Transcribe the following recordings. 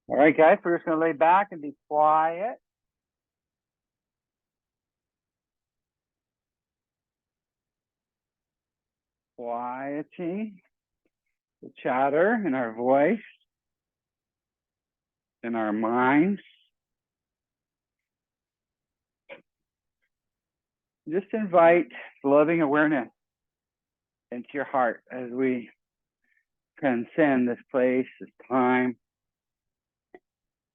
All right, guys, we're just going to lay back and be quiet. Quieting the chatter in our voice, in our minds. Just invite loving awareness into your heart as we transcend this place, this time,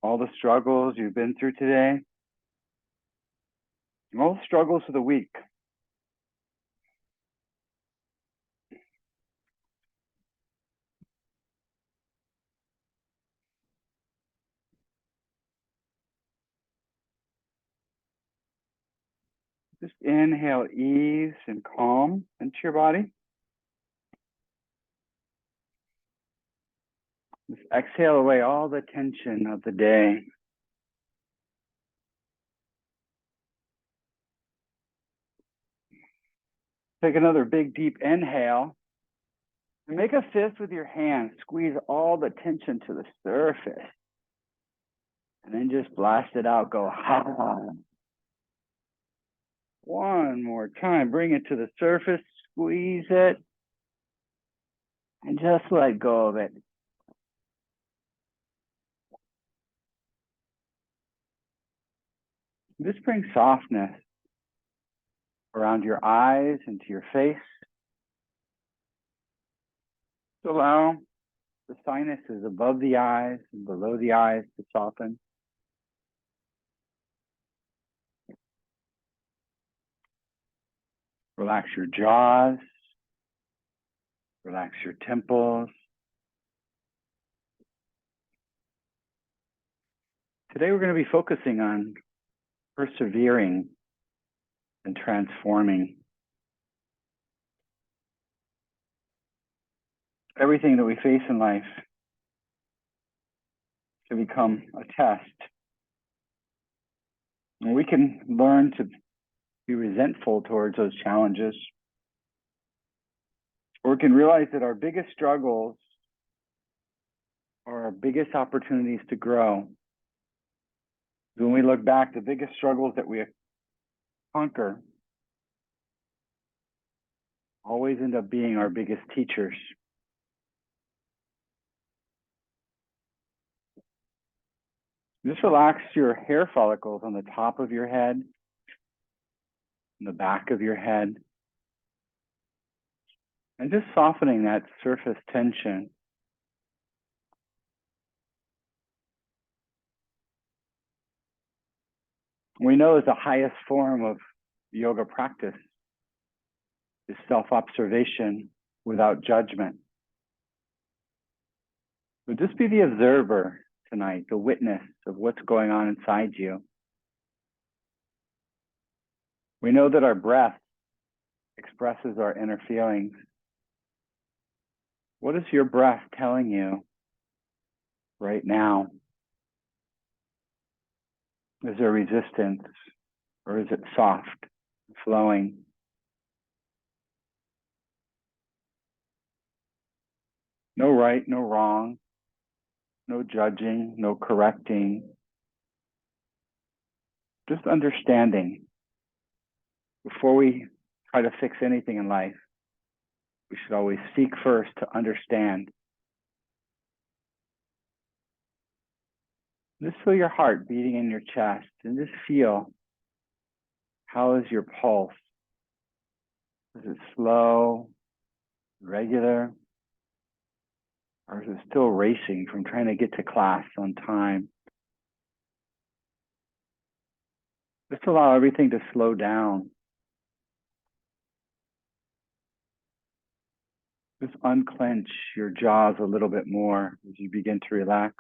all the struggles you've been through today, all the struggles of the week. Just inhale ease and calm into your body. Just exhale away all the tension of the day. Take another big, deep inhale. And make a fist with your hand. Squeeze all the tension to the surface. And then just blast it out. Go, ha. One more time. Bring it to the surface. Squeeze it. And just let go of it. Just bring softness around your eyes and to your face. Just allow the sinuses above the eyes and below the eyes to soften. Relax your jaws. Relax your temples. Today we're going to be focusing on persevering and transforming. Everything that we face in life can become a test. And we can learn to be resentful towards those challenges. Or we can realize that our biggest struggles are our biggest opportunities to grow. When we look back, the biggest struggles that we conquer always end up being our biggest teachers. Just relax your hair follicles on the top of your head, in the back of your head, and just softening that surface tension. We know that the highest form of yoga practice is self-observation without judgment. So just be the observer tonight, the witness of what's going on inside you. We know that our breath expresses our inner feelings. What is your breath telling you right now? Is there resistance, or is it soft, flowing? No right, no wrong, no judging, no correcting. Just understanding. Before we try to fix anything in life, we should always seek first to understand. Just feel your heart beating in your chest and just feel, how is your pulse? Is it slow, regular, or is it still racing from trying to get to class on time? Just allow everything to slow down. Just unclench your jaws a little bit more as you begin to relax.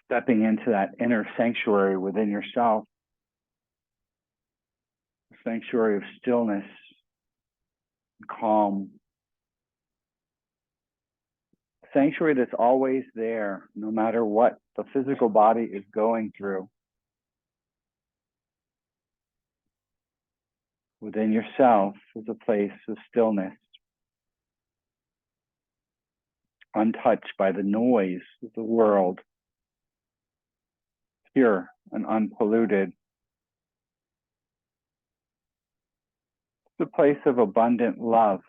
Stepping into that inner sanctuary within yourself. A sanctuary of stillness and calm. A sanctuary that's always there, no matter what the physical body is going through. Within yourself is a place of stillness. untouched by the noise of the world, pure and unpolluted. It's a place of abundant love.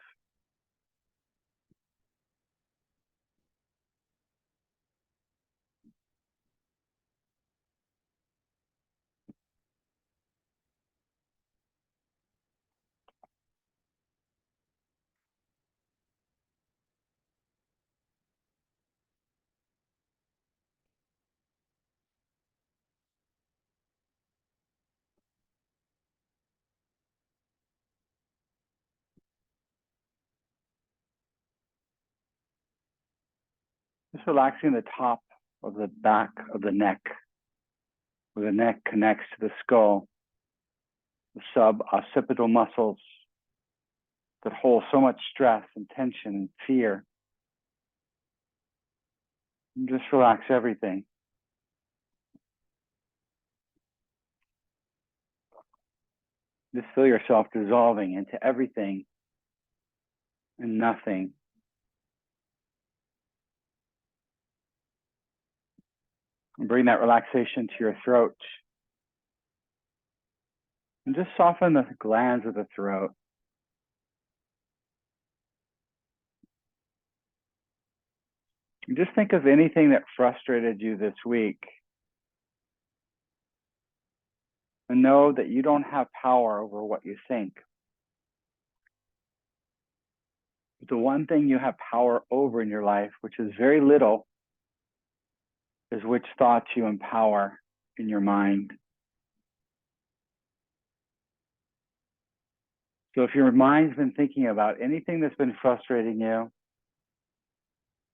Just relaxing the top of the back of the neck, where the neck connects to the skull, the sub-occipital muscles that hold so much stress and tension and fear. And just relax everything. Just feel yourself dissolving into everything and nothing. And bring that relaxation to your throat. And just soften the glands of the throat. And just think of anything that frustrated you this week. And know that you don't have power over what you think. The one thing you have power over in your life, which is very little, is which thoughts you empower in your mind. So if your mind's been thinking about anything that's been frustrating you,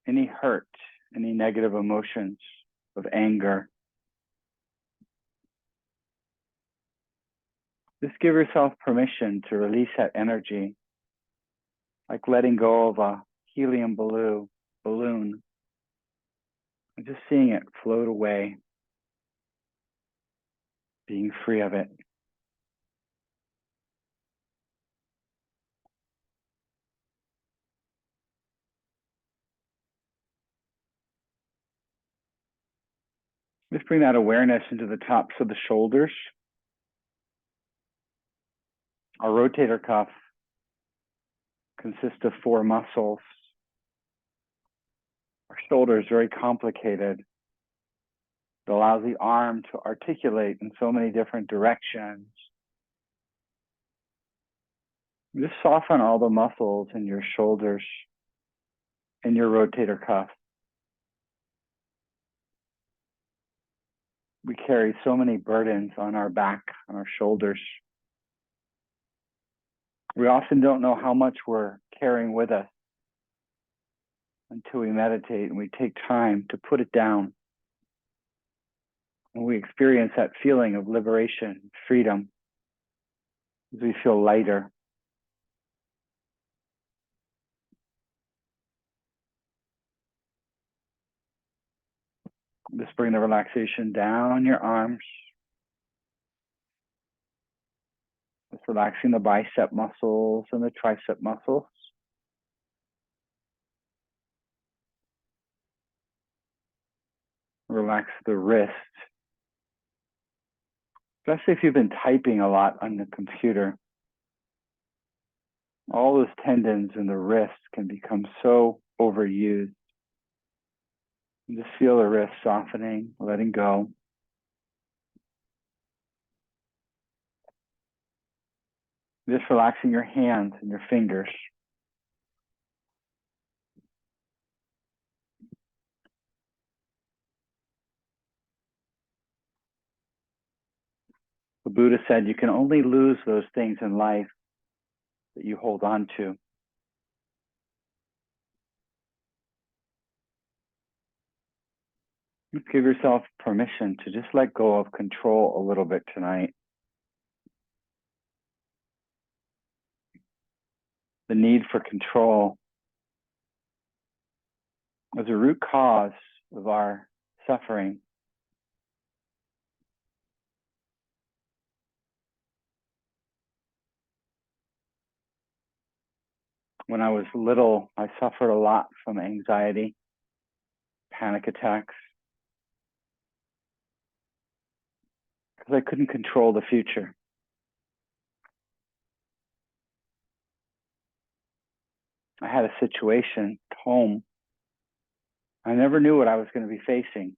any hurt, any negative emotions of anger, just give yourself permission to release that energy, like letting go of a helium balloon, and just seeing it float away, being free of it. Just bring that awareness into the tops of the shoulders. Our rotator cuff consists of 4 muscles. Our shoulder is very complicated. It allows the arm to articulate in so many different directions. Just soften all the muscles in your shoulders and your rotator cuff. We carry so many burdens on our back, on our shoulders. We often don't know how much we're carrying with us until we meditate and we take time to put it down. And we experience that feeling of liberation, freedom, as we feel lighter. Just bring the relaxation down your arms. Just relaxing the bicep muscles and the tricep muscles. Relax the wrist. Especially if you've been typing a lot on the computer. All those tendons in the wrist can become so overused. And just feel the wrist softening, letting go. Just relaxing your hands and your fingers. The Buddha said you can only lose those things in life that you hold on to. Just give yourself permission to just let go of control a little bit tonight. The need for control is a root cause of our suffering. When I was little, I suffered a lot from anxiety. panic attacks, because I couldn't control the future. I had a situation at home. I never knew what I was going to be facing.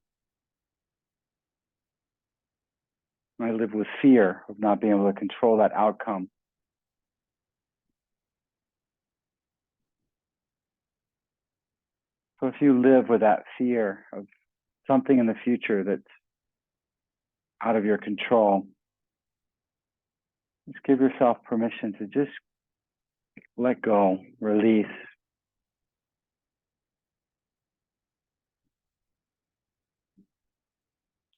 I lived with fear of not being able to control that outcome. So if you live with that fear of something in the future that's out of your control, just give yourself permission to just let go, release.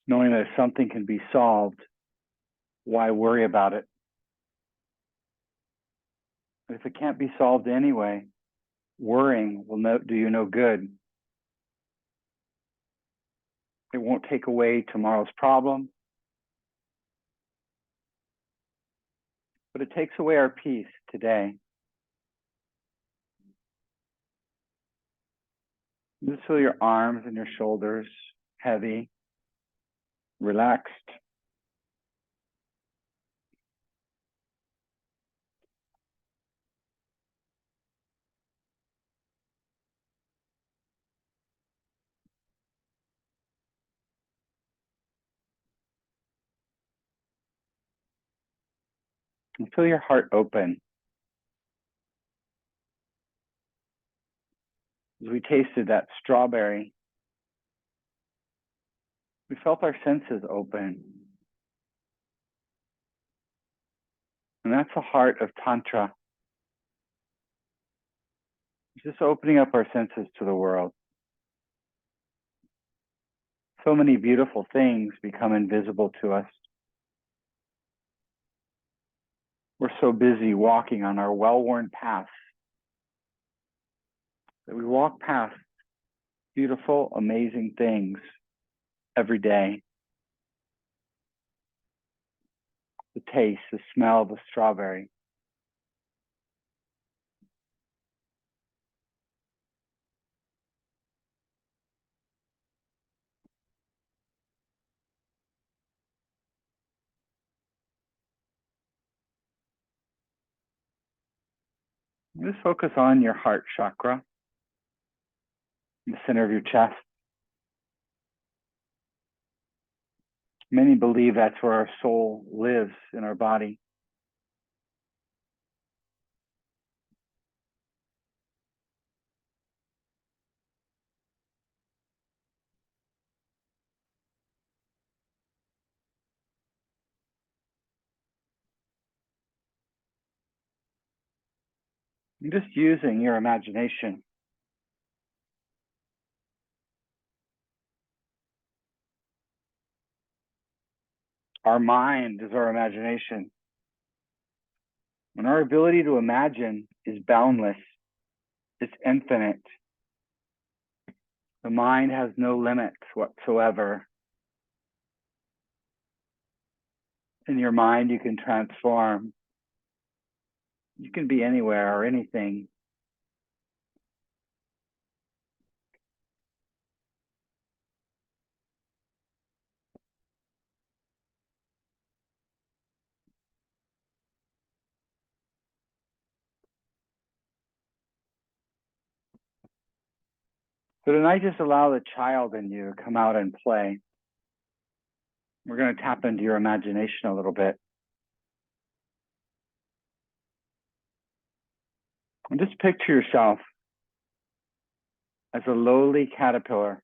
Knowing that if something can be solved, why worry about it? But if it can't be solved anyway, worrying will do you no good. It won't take away tomorrow's problem, but it takes away our peace today. Just feel your arms and your shoulders heavy, relaxed. And feel your heart open. As we tasted that strawberry, we felt our senses open. And that's the heart of Tantra. Just opening up our senses to the world. So many beautiful things become invisible to us. We're so busy walking on our well-worn paths that we walk past beautiful, amazing things every day. The taste, the smell of the strawberry. Just focus on your heart chakra, in the center of your chest. Many believe that's where our soul lives in our body. You're just using your imagination. Our mind is our imagination. And our ability to imagine is boundless. It's infinite. The mind has no limits whatsoever. In your mind, you can transform. You can be anywhere or anything. So tonight, just allow the child in you to come out and play. We're going to tap into your imagination a little bit. And just picture yourself as a lowly caterpillar,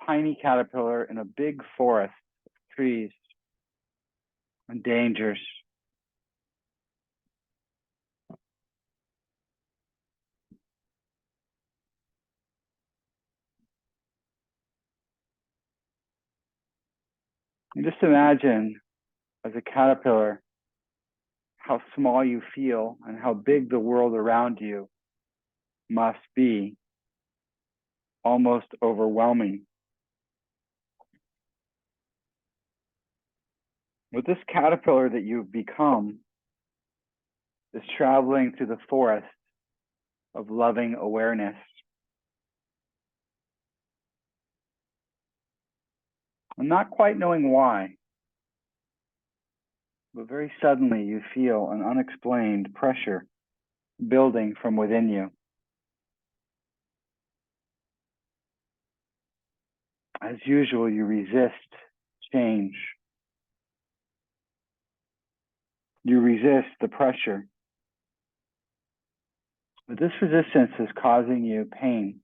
tiny caterpillar in a big forest of trees and dangers. And just imagine, as a caterpillar, how small you feel and how big the world around you must be, almost overwhelming. But this caterpillar that you've become is traveling through the forest of loving awareness. and not quite knowing why. But very suddenly you feel an unexplained pressure building from within you. As usual, you resist change. You resist the pressure. But this resistance is causing you pain.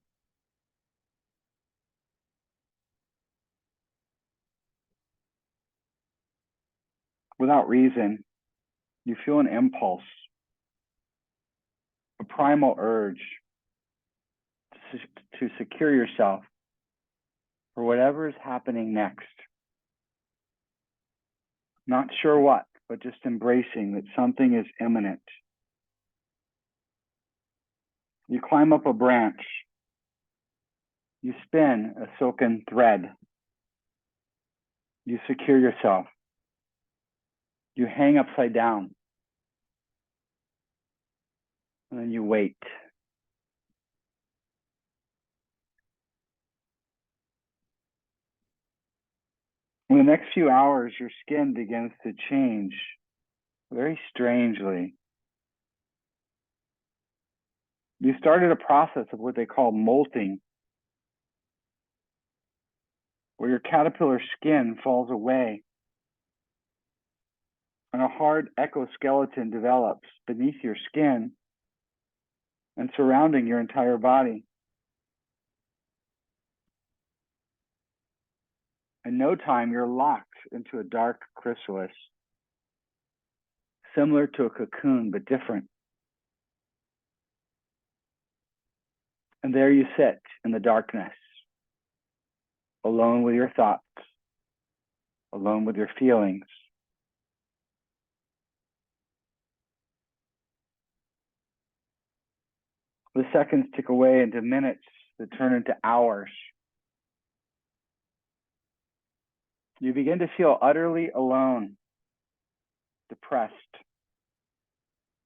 Without reason, you feel an impulse, a primal urge to secure yourself for whatever is happening next. Not sure what, but just embracing that something is imminent. You climb up a branch. You spin a silken thread. You secure yourself. You hang upside down. And then you wait. In the next few hours, your skin begins to change very strangely. You started a process of what they call molting, where your caterpillar skin falls away and a hard exoskeleton develops beneath your skin and surrounding your entire body. In no time, you're locked into a dark chrysalis, similar to a cocoon, but different. And there you sit in the darkness, alone with your thoughts, alone with your feelings. The seconds tick away into minutes that turn into hours. You begin to feel utterly alone, depressed,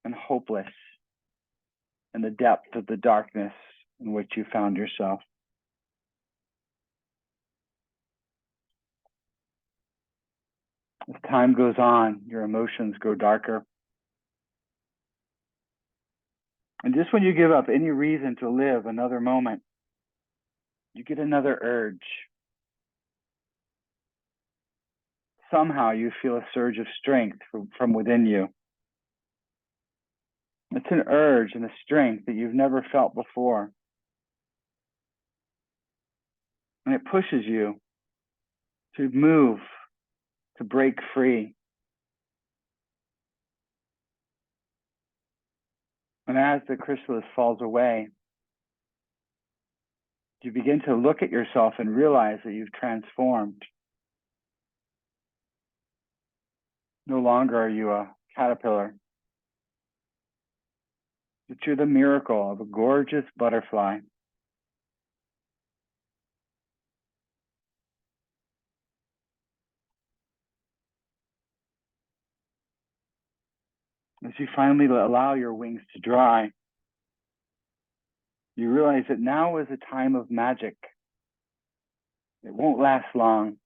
and hopeless in the depth of the darkness in which you found yourself. As time goes on, your emotions grow darker. And just when you give up any reason to live another moment, you get another urge. Somehow you feel a surge of strength from within you. It's an urge and a strength that you've never felt before. And it pushes you to move, to break free. And as the chrysalis falls away, you begin to look at yourself and realize that you've transformed. No longer are you a caterpillar, but you're the miracle of a gorgeous butterfly. As you finally allow your wings to dry, you realize that now is a time of magic. It won't last long.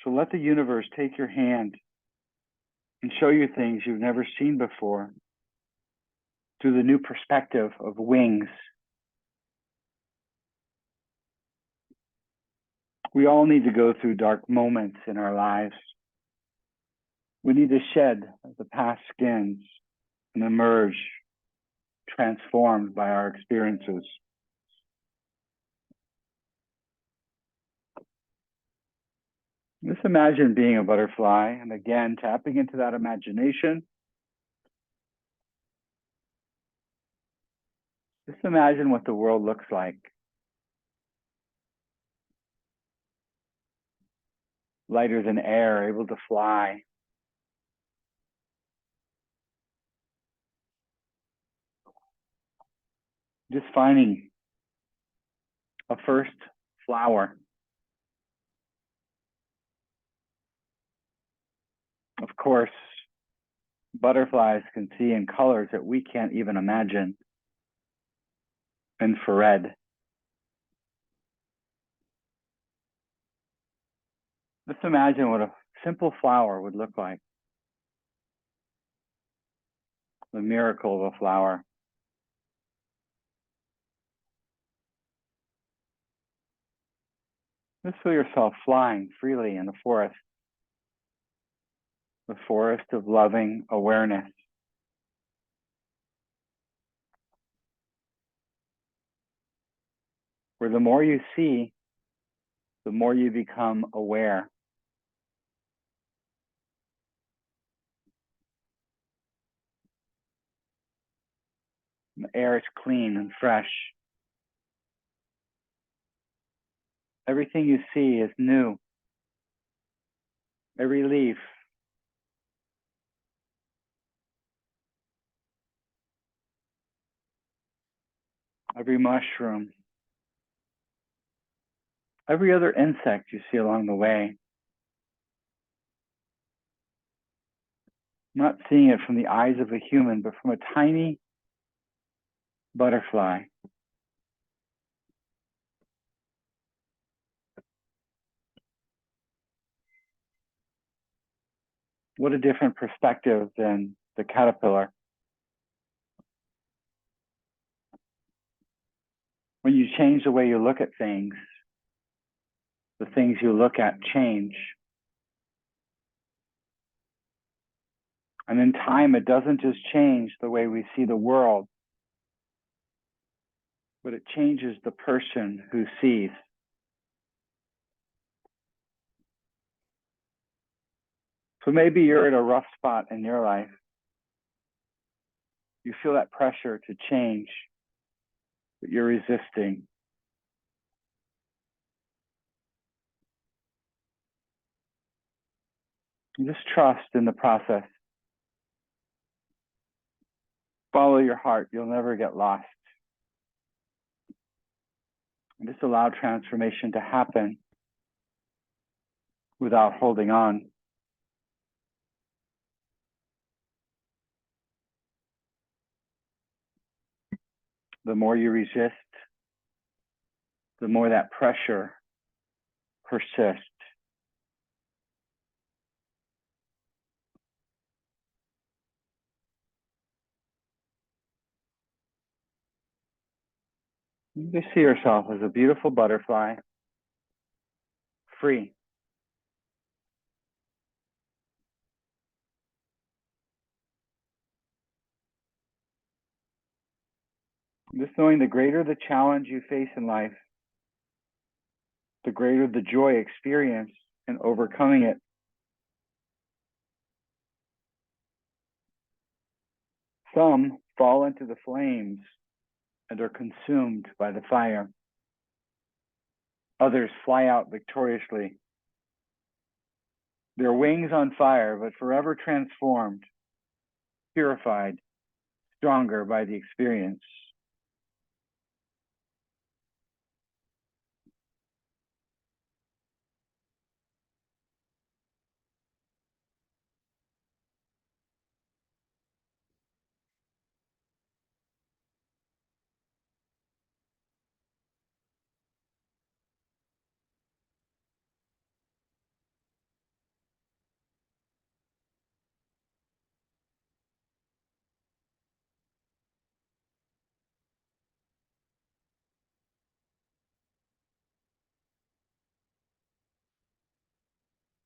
So let the universe take your hand and show you things you've never seen before through the new perspective of wings. We all need to go through dark moments in our lives. We need to shed the past skins and emerge transformed by our experiences. Just imagine being a butterfly, and again, tapping into that imagination. Just imagine what the world looks like. Lighter than air, able to fly. Just finding a first flower. Of course, butterflies can see in colors that we can't even imagine. Infrared. Just imagine what a simple flower would look like. The miracle of a flower. Just feel yourself flying freely in the forest of loving awareness. Where the more you see, the more you become aware. The air is clean and fresh. Everything you see is new. Every leaf, every mushroom, every other insect you see along the way. Not seeing it from the eyes of a human, but from a tiny butterfly. What a different perspective than the caterpillar. When you change the way you look at things, the things you look at change. And in time, it doesn't just change the way we see the world, but it changes the person who sees. So maybe you're at a rough spot in your life. You feel that pressure to change, but you're resisting. And just trust in the process. Follow your heart. You'll never get lost. And just allow transformation to happen without holding on. The more you resist, the more that pressure persists. You just see yourself as a beautiful butterfly, free. Just knowing the greater the challenge you face in life, the greater the joy experienced in overcoming it. Some fall into the flames and are consumed by the fire. Others fly out victoriously. Their wings on fire, but forever transformed, purified, stronger by the experience.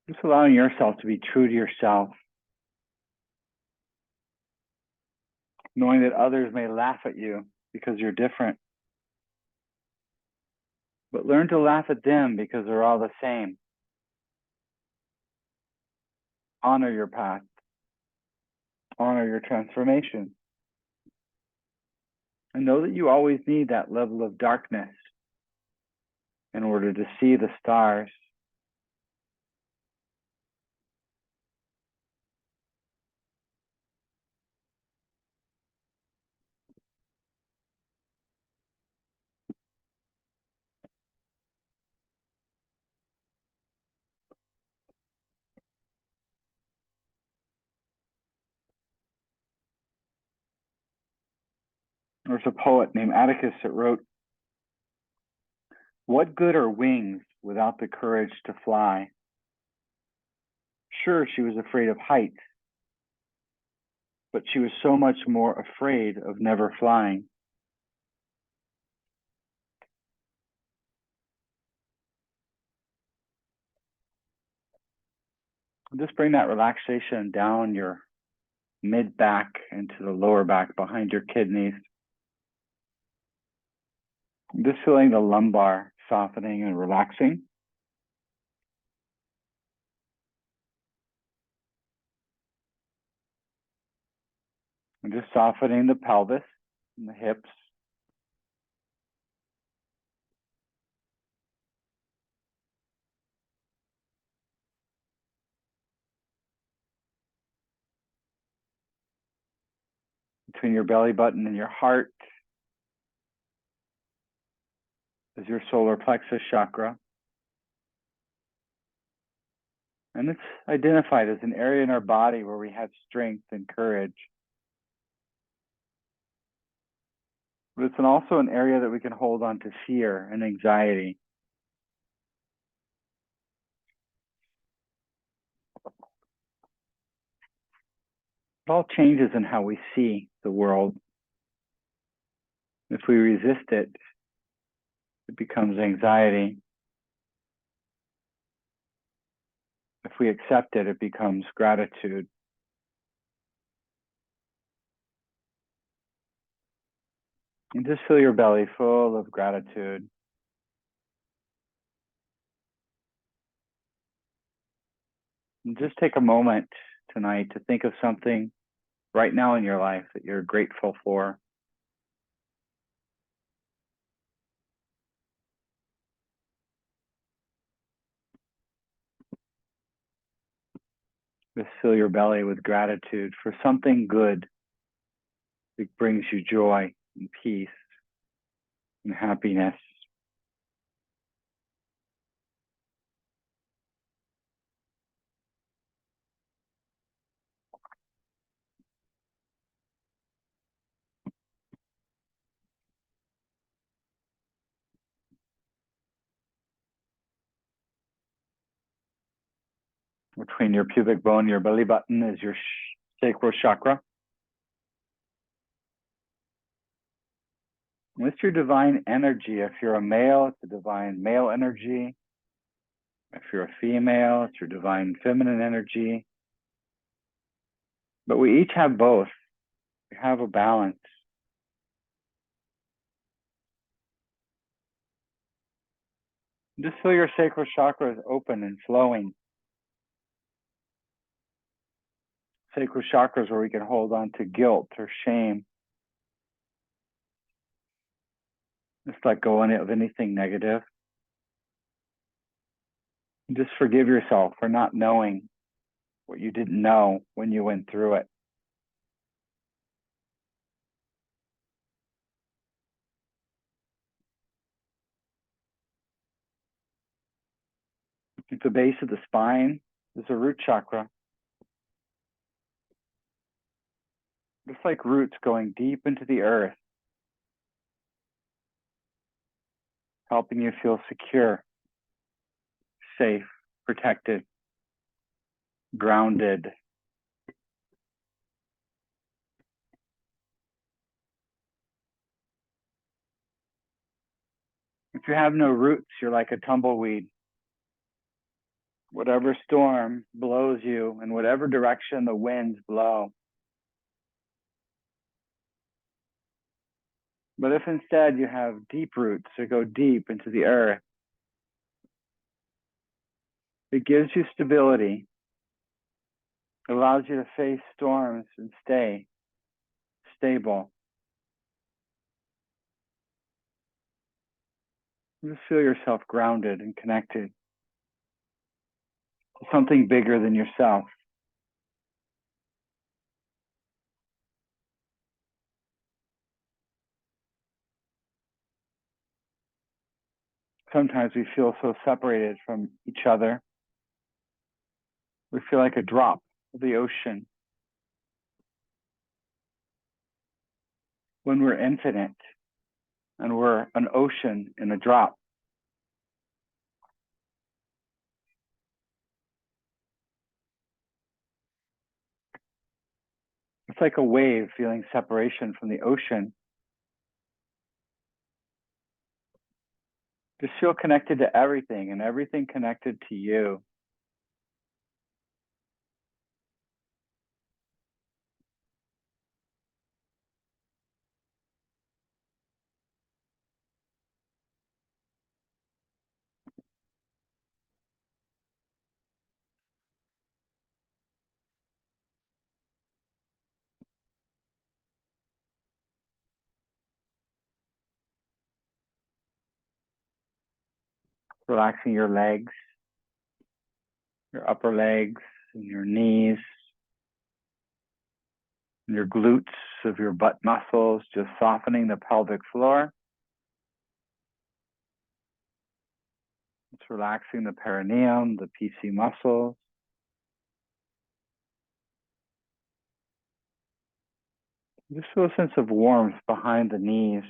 Just allowing yourself to be true to yourself, knowing that others may laugh at you because you're different. But learn to laugh at them because they're all the same. Honor your path. Honor your transformation. And know that you always need that level of darkness in order to see the stars. There's a poet named Atticus that wrote, "What good are wings without the courage to fly? Sure, she was afraid of heights, but she was so much more afraid of never flying. Just bring that relaxation down your mid back into the lower back behind your kidneys. Just feeling the lumbar softening and relaxing. And just softening the pelvis and the hips. Between your belly button and your heart is your solar plexus chakra. And it's identified as an area in our body where we have strength and courage. But it's also an area that we can hold on to fear and anxiety. It all changes in how we see the world. If we resist it, it becomes anxiety. If we accept it, it becomes gratitude. And just fill your belly full of gratitude. And just take a moment tonight to think of something right now in your life that you're grateful for. Just fill your belly with gratitude for something good that brings you joy and peace and happiness. Between your pubic bone and your belly button is your sacral chakra. And it's your divine energy. If you're a male, it's a divine male energy. If you're a female, it's your divine feminine energy. But we each have both. We have a balance. Just feel your sacral chakra is open and flowing. Sacral chakras where we can hold on to guilt or shame. Just let go of anything negative. And just forgive yourself for not knowing what you didn't know when you went through it. At the base of the spine is a root chakra. Just like roots going deep into the earth, helping you feel secure, safe, protected, grounded. If you have no roots, you're like a tumbleweed. Whatever storm blows you in whatever direction the winds blow. But if instead you have deep roots that go deep into the earth, it gives you stability. It allows you to face storms and stay stable. Just feel yourself grounded and connected to something bigger than yourself. Sometimes we feel so separated from each other. We feel like a drop of the ocean. When we're infinite and we're an ocean in a drop. Just like a wave feeling separation from the ocean. Just feel connected to everything and everything connected to you. Relaxing your legs, your upper legs, and your knees, and your glutes of your butt muscles, just softening the pelvic floor. It's relaxing the perineum, the PC muscles. Just feel a sense of warmth behind the knees.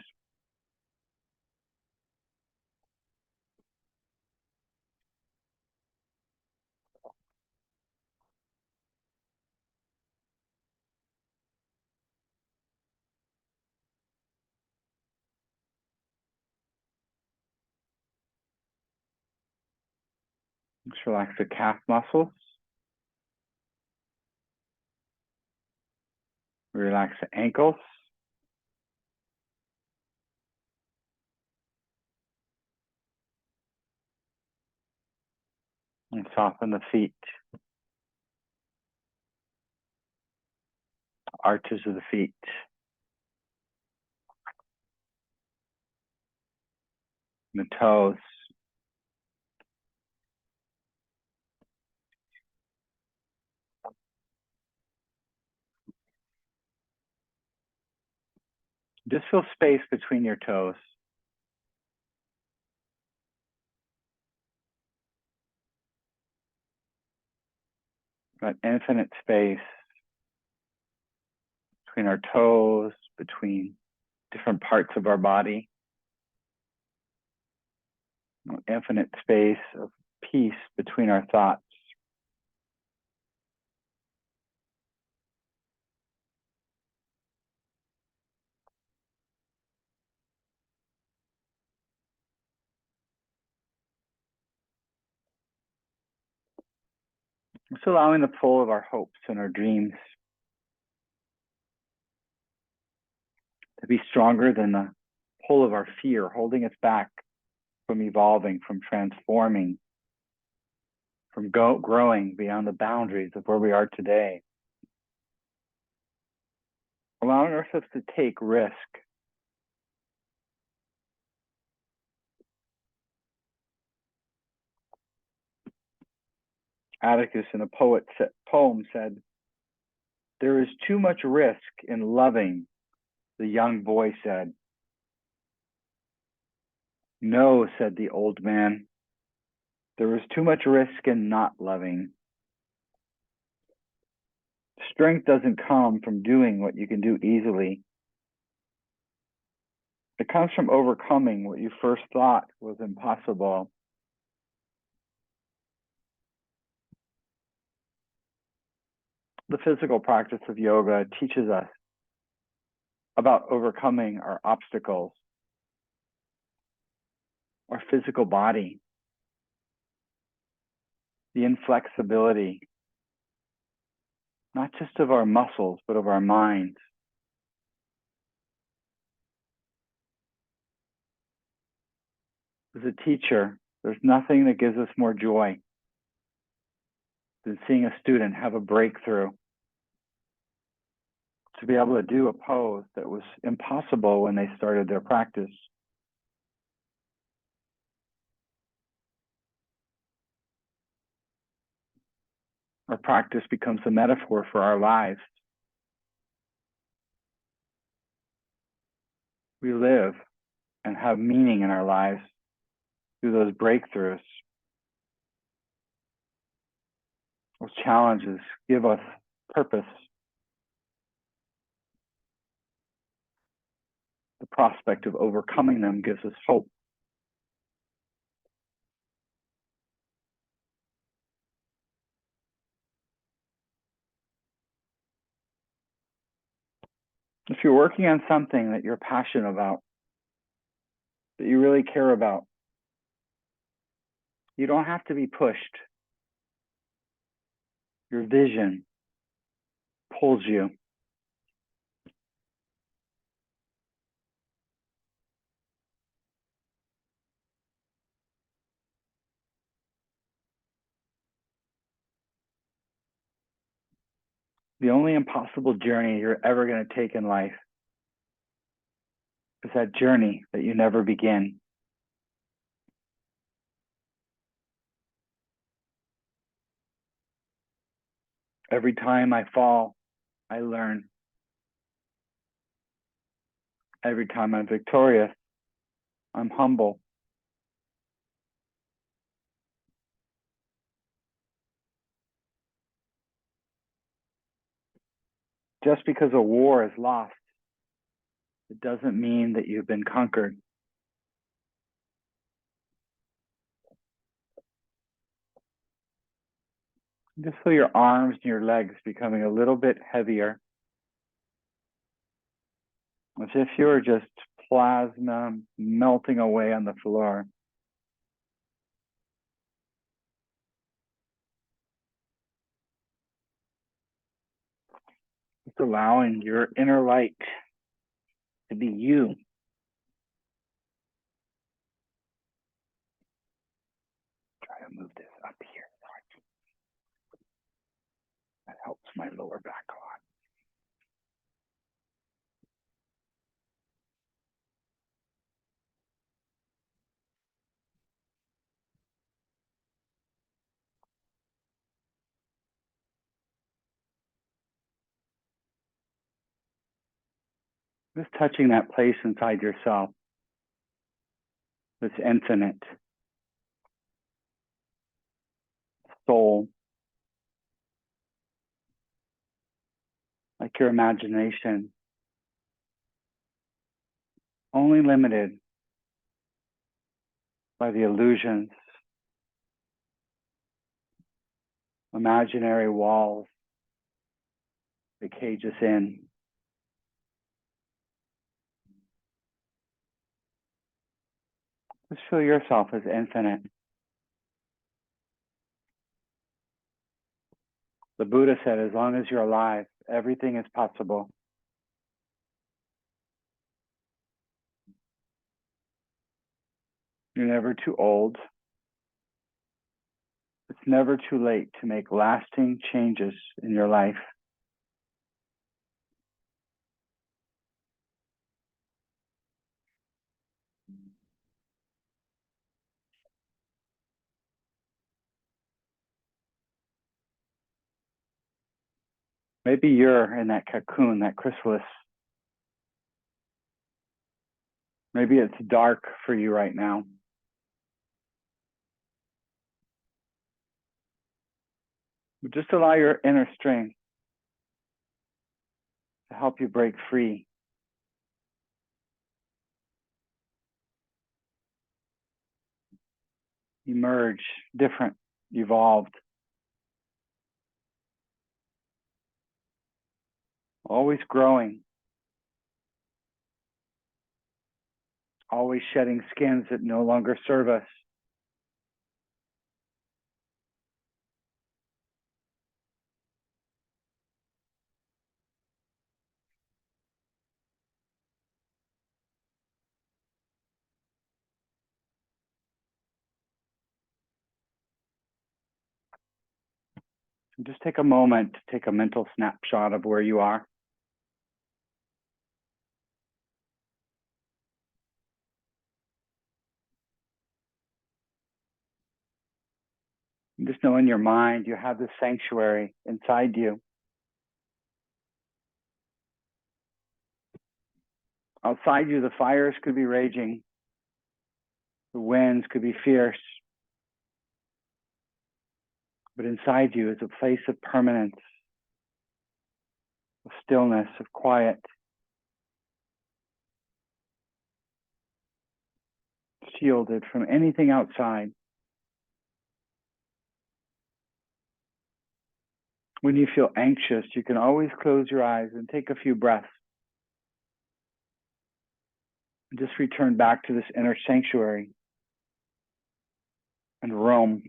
Just relax the calf muscles. Relax the ankles. And soften the feet. Arches of the feet. The toes. Just feel space between your toes. That infinite space between our toes, between different parts of our body. Infinite space of peace between our thoughts. Just allowing the pull of our hopes and our dreams to be stronger than the pull of our fear, holding us back from evolving, from transforming, from growing beyond the boundaries of where we are today. Allowing ourselves to take risk. Atticus in a poem said, "There is too much risk in loving," the young boy said. "No," said the old man. "There is too much risk in not loving." Strength doesn't come from doing what you can do easily. It comes from overcoming what you first thought was impossible. The physical practice of yoga teaches us about overcoming our obstacles, our physical body, the inflexibility, not just of our muscles, but of our minds. As a teacher, there's nothing that gives us more joy than seeing a student have a breakthrough, to be able to do a pose that was impossible when they started their practice. Our practice becomes a metaphor for our lives. We live and have meaning in our lives through those breakthroughs. Those challenges give us purpose. The prospect of overcoming them gives us hope. you're working on something that you're passionate about, that you really care about, you don't have to be pushed. Your vision pulls you. The only impossible journey you're ever going to take in life is that journey that you never begin. Every time I fall, I learn. Every time I'm victorious, I'm humble. Just because a war is lost, it doesn't mean that you've been conquered. Just feel your arms and your legs becoming a little bit heavier, as if you were just plasma melting away on the floor. Just allowing your inner light to be you. Try to move this up here. That helps my lower back a lot. Just touching that place inside yourself that's infinite. Soul. Like your imagination. Only limited by the illusions, imaginary walls that cage us in. Just feel yourself as infinite. The Buddha said, as long as you're alive, everything is possible. You're never too old. It's never too late to make lasting changes in your life. Maybe you're in that cocoon, that chrysalis. Maybe it's dark for you right now. But just allow your inner strength to help you break free. Emerge different, evolved. Always growing. Always shedding skins that no longer serve us. Just take a moment to take a mental snapshot of where you are. And just know in your mind you have this sanctuary inside you. Outside you, the fires could be raging. The winds could be fierce. But inside you is a place of permanence, of stillness, of quiet. Shielded from anything outside. When you feel anxious, you can always close your eyes and take a few breaths. Just return back to this inner sanctuary and roam.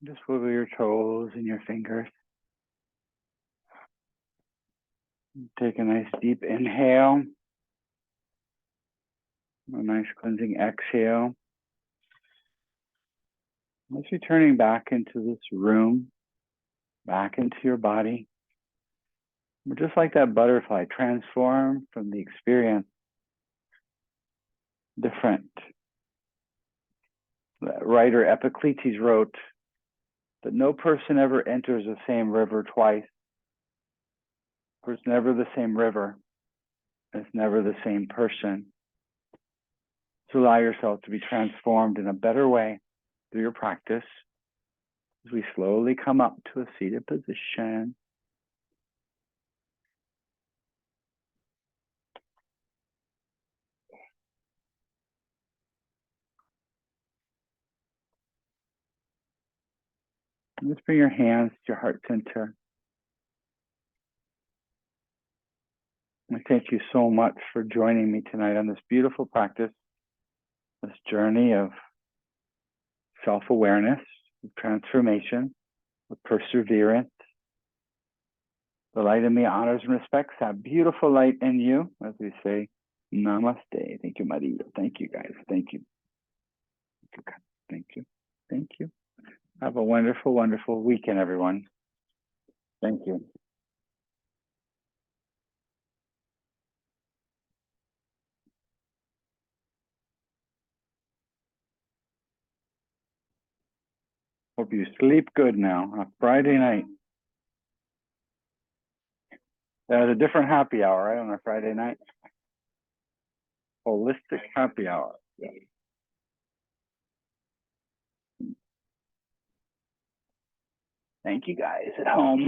Just wiggle your toes and your fingers. Take a nice deep inhale. A nice cleansing exhale. Just returning back into this room, back into your body. We're just like that butterfly, transformed from the experience. Different. The writer Epicletes wrote that no person ever enters the same river twice. There's never the same river. It's never the same person. So allow yourself to be transformed in a better way through your practice as we slowly come up to a seated position. Just bring your hands to your heart center. I thank you so much for joining me tonight on this beautiful practice, this journey of self-awareness, of transformation, of perseverance. The light in me honors and respects that beautiful light in you, as we say, namaste. Thank you, Maria. Thank you, guys. Thank you. Thank you, God. Thank you. Thank you. Have a wonderful, wonderful weekend, everyone. Thank you. Hope you sleep good now on a Friday night. There's a different happy hour, right, on a Friday night? Holistic happy hour. Yeah. Thank you guys at home.